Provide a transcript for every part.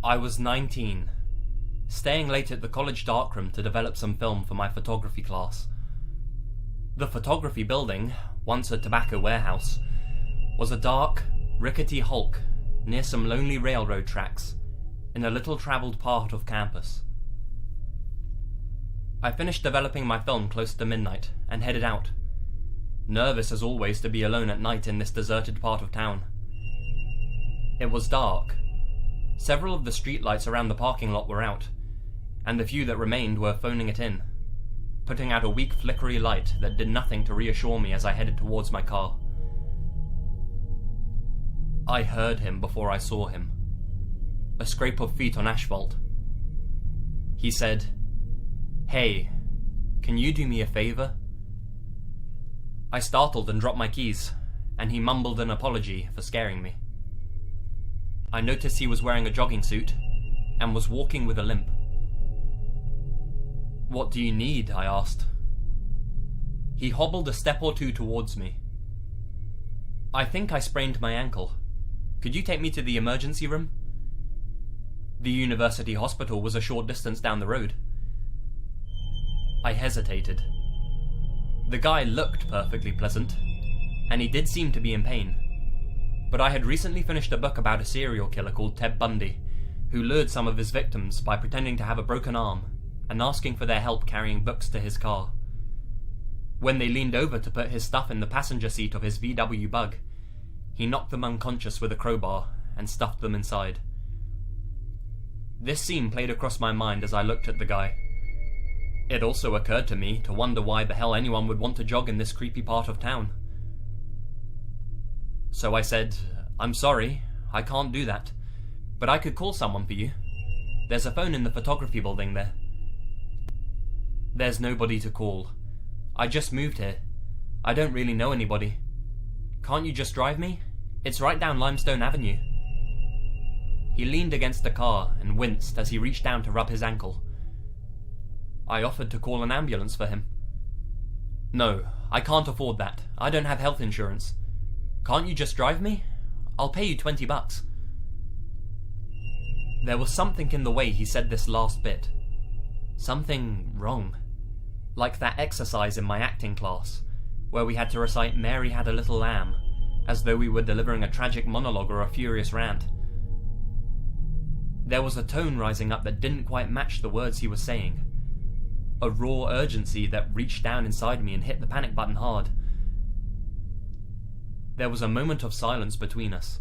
I was 19, staying late at the college darkroom to develop some film for my photography class. The photography building, once a tobacco warehouse, was a dark, rickety hulk near some lonely railroad tracks in a little travelled part of campus. I finished developing my film close to midnight and headed out, nervous as always to be alone at night in this deserted part of town. It was dark. Several of the streetlights around the parking lot were out, and the few that remained were phoning it in, putting out a weak flickery light that did nothing to reassure me as I headed towards my car. I heard him before I saw him. A scrape of feet on asphalt. He said, "Hey, can you do me a favour?" I startled and dropped my keys, and he mumbled an apology for scaring me. I noticed he was wearing a jogging suit and was walking with a limp. "What do you need?" I asked. He hobbled a step or two towards me. "I think I sprained my ankle. Could you take me to the emergency room?" The university hospital was a short distance down the road. I hesitated. The guy looked perfectly pleasant, and he did seem to be in pain. But I had recently finished a book about a serial killer called Ted Bundy, who lured some of his victims by pretending to have a broken arm and asking for their help carrying books to his car. When they leaned over to put his stuff in the passenger seat of his VW Bug, he knocked them unconscious with a crowbar and stuffed them inside. This scene played across my mind as I looked at the guy. It also occurred to me to wonder why the hell anyone would want to jog in this creepy part of town. So I said, "I'm sorry, I can't do that, but I could call someone for you. There's a phone in the photography building there." "There's nobody to call. I just moved here. I don't really know anybody. Can't you just drive me? It's right down Limestone Avenue." He leaned against the car and winced as he reached down to rub his ankle. I offered to call an ambulance for him. "No, I can't afford that. I don't have health insurance. Can't you just drive me? I'll pay you $20. There was something in the way he said this last bit. Something wrong. Like that exercise in my acting class, where we had to recite "Mary Had a Little Lamb," as though we were delivering a tragic monologue or a furious rant. There was a tone rising up that didn't quite match the words he was saying. A raw urgency that reached down inside me and hit the panic button hard. There was a moment of silence between us.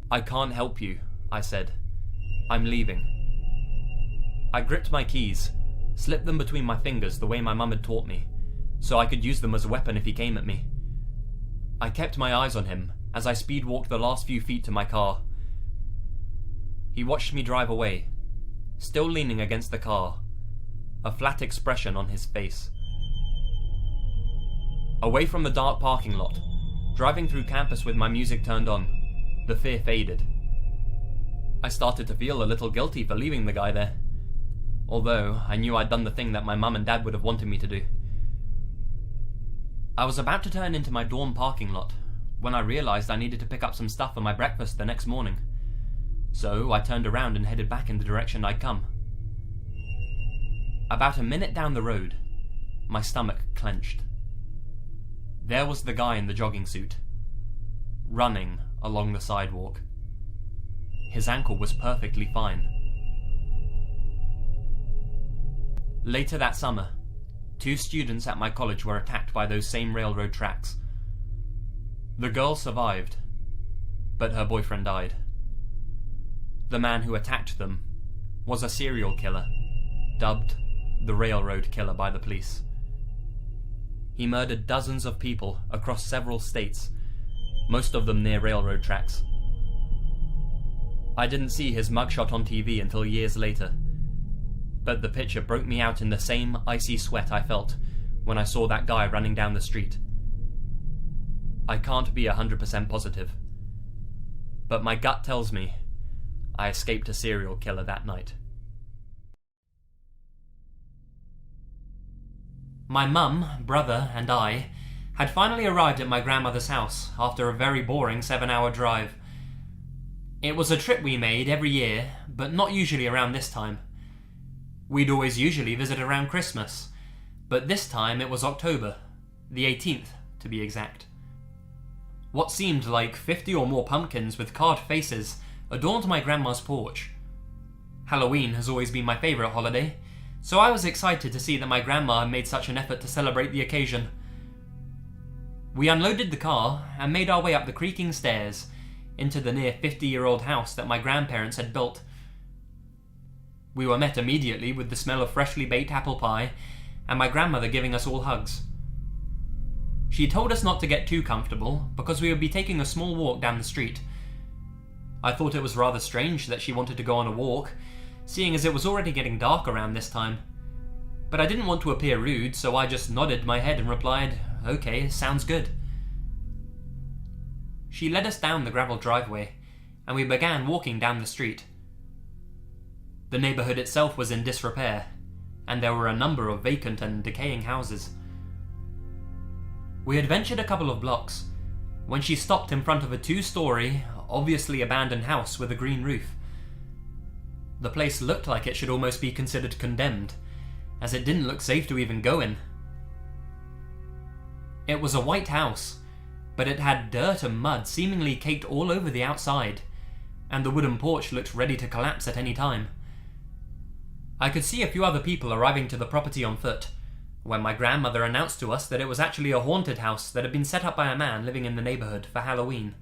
"I can't help you," I said. "I'm leaving." I gripped my keys, slipped them between my fingers the way my mum had taught me, so I could use them as a weapon if he came at me. I kept my eyes on him as I speed walked the last few feet to my car. He watched me drive away, still leaning against the car, a flat expression on his face. Away from the dark parking lot, driving through campus with my music turned on, the fear faded. I started to feel a little guilty for leaving the guy there, although I knew I'd done the thing that my mum and dad would have wanted me to do. I was about to turn into my dorm parking lot when I realised I needed to pick up some stuff for my breakfast the next morning, so I turned around and headed back in the direction I'd come. About a minute down the road, my stomach clenched. There was the guy in the jogging suit, running along the sidewalk. His ankle was perfectly fine. Later that summer, 2 students at my college were attacked by those same railroad tracks. The girl survived, but her boyfriend died. The man who attacked them was a serial killer, dubbed the Railroad Killer by the police. He murdered dozens of people across several states, most of them near railroad tracks. I didn't see his mugshot on TV until years later, but the picture broke me out in the same icy sweat I felt when I saw that guy running down the street. I can't be 100% positive, but my gut tells me I escaped a serial killer that night. My mum, brother, and I had finally arrived at my grandmother's house after a very boring 7-hour drive. It was a trip we made every year, but not usually around this time. We'd always usually visit around Christmas, but this time it was October, the 18th to be exact. What seemed like 50 or more pumpkins with carved faces adorned my grandma's porch. Halloween has always been my favourite holiday, so I was excited to see that my grandma had made such an effort to celebrate the occasion. We unloaded the car and made our way up the creaking stairs into the near 50-year-old house that my grandparents had built. We were met immediately with the smell of freshly baked apple pie and my grandmother giving us all hugs. She told us not to get too comfortable because we would be taking a small walk down the street. I thought it was rather strange that she wanted to go on a walk, seeing as it was already getting dark around this time. But I didn't want to appear rude, so I just nodded my head and replied, "Okay, sounds good." She led us down the gravel driveway, and we began walking down the street. The neighbourhood itself was in disrepair, and there were a number of vacant and decaying houses. We had ventured a couple of blocks when she stopped in front of a 2-storey, obviously abandoned house with a green roof. The place looked like it should almost be considered condemned, as it didn't look safe to even go in. It was a white house, but it had dirt and mud seemingly caked all over the outside, and the wooden porch looked ready to collapse at any time. I could see a few other people arriving to the property on foot, when my grandmother announced to us that it was actually a haunted house that had been set up by a man living in the neighbourhood for Halloween.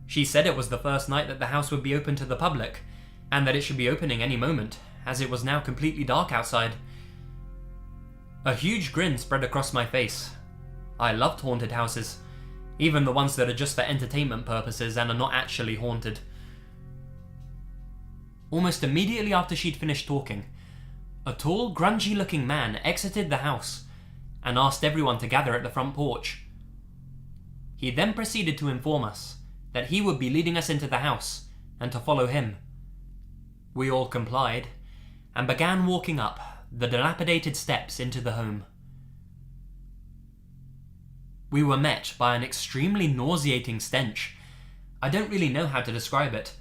She said it was the first night that the house would be open to the public, and that it should be opening any moment, as it was now completely dark outside. A huge grin spread across my face. I loved haunted houses, even the ones that are just for entertainment purposes and are not actually haunted. Almost immediately after she'd finished talking, a tall, grungy-looking man exited the house and asked everyone to gather at the front porch. He then proceeded to inform us that he would be leading us into the house and to follow him. We all complied and began walking up the dilapidated steps into the home. We were met by an extremely nauseating stench. I don't really know how to describe it,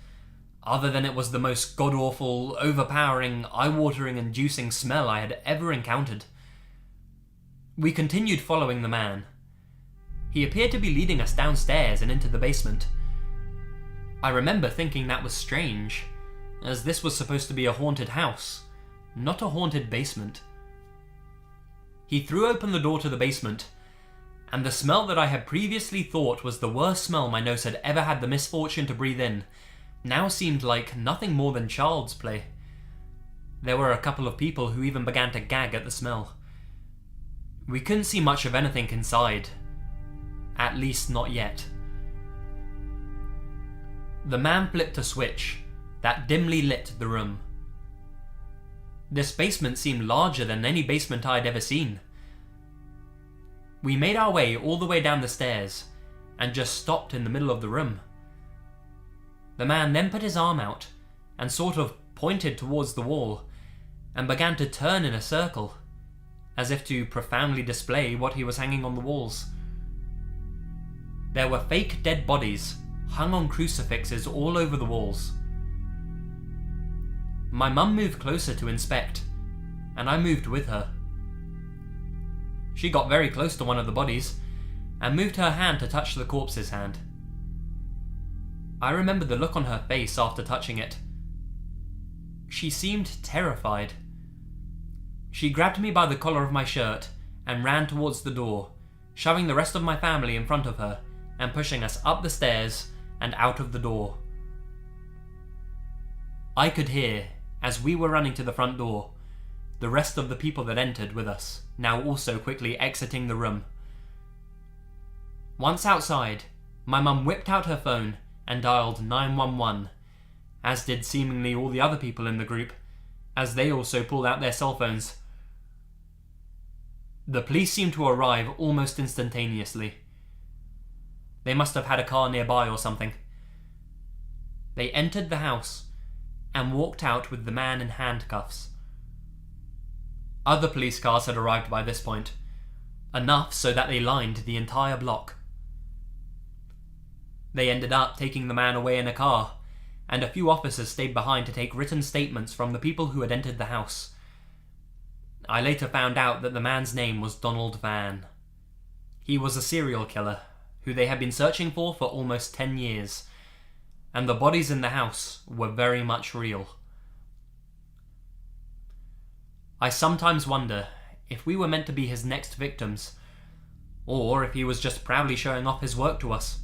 other than it was the most god-awful, overpowering, eye-watering inducing smell I had ever encountered. We continued following the man. He appeared to be leading us downstairs and into the basement. I remember thinking that was strange, as this was supposed to be a haunted house, not a haunted basement. He threw open the door to the basement, and the smell that I had previously thought was the worst smell my nose had ever had the misfortune to breathe in now seemed like nothing more than child's play. There were a couple of people who even began to gag at the smell. We couldn't see much of anything inside, at least not yet. The man flipped a switch that dimly lit the room. This basement seemed larger than any basement I had ever seen. We made our way all the way down the stairs and just stopped in the middle of the room. The man then put his arm out and sort of pointed towards the wall and began to turn in a circle, as if to profoundly display what he was hanging on the walls. There were fake dead bodies hung on crucifixes all over the walls. My mum moved closer to inspect, and I moved with her. She got very close to one of the bodies and moved her hand to touch the corpse's hand. I remember the look on her face after touching it. She seemed terrified. She grabbed me by the collar of my shirt and ran towards the door, shoving the rest of my family in front of her and pushing us up the stairs and out of the door. I could hear, as we were running to the front door, the rest of the people that entered with us now also quickly exiting the room. Once outside, my mum whipped out her phone and dialed 911, as did seemingly all the other people in the group, as they also pulled out their cell phones. The police seemed to arrive almost instantaneously. They must have had a car nearby or something. They entered the house and walked out with the man in handcuffs. Other police cars had arrived by this point, enough so that they lined the entire block. They ended up taking the man away in a car, and a few officers stayed behind to take written statements from the people who had entered the house. I later found out that the man's name was Donald Van. He was a serial killer who they had been searching for almost 10 years, and the bodies in the house were very much real. I sometimes wonder if we were meant to be his next victims, or if he was just proudly showing off his work to us.